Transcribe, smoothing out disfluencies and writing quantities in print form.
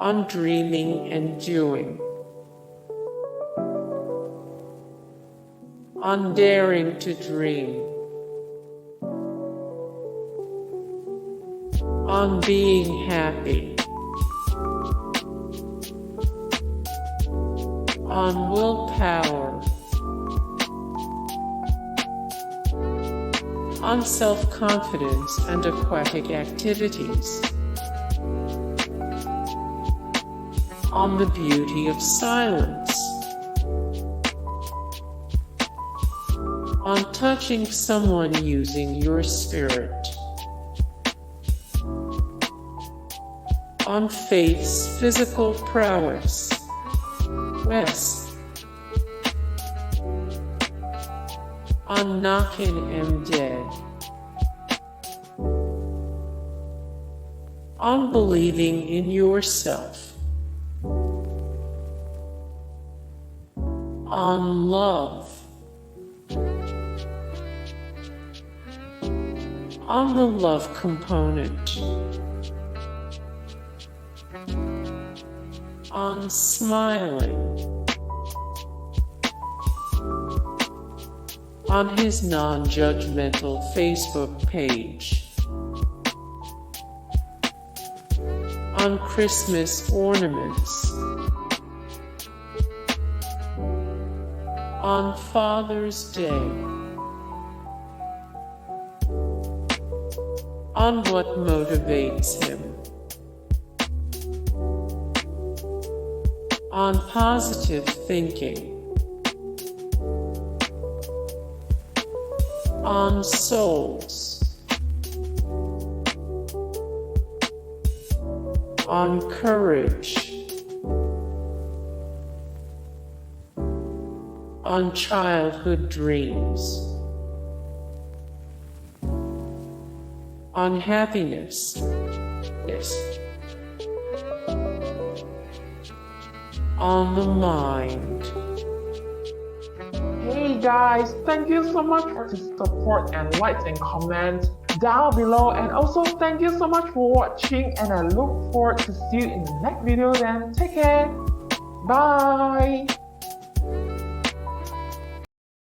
on dreaming and doing, on daring to dream, on being happy, on willpower, on self-confidence and aquatic activities, on the beauty of silence, on touching someone using your spirit, on faith's physical prowess, on Knockin Em Dead, on believing in yourself, on love, on the love component, on smiling, on his non-judgmental Facebook page, on Christmas Ornaments, on Father's Day, on what motivates him, on positive thinking, on souls, on courage, on childhood dreams, on happiness, on the mind. Hey guys, thank you so much for the support and likes and comments down below, and also thank you so much for watching, and I look forward to see you in the next video. Then take care, bye.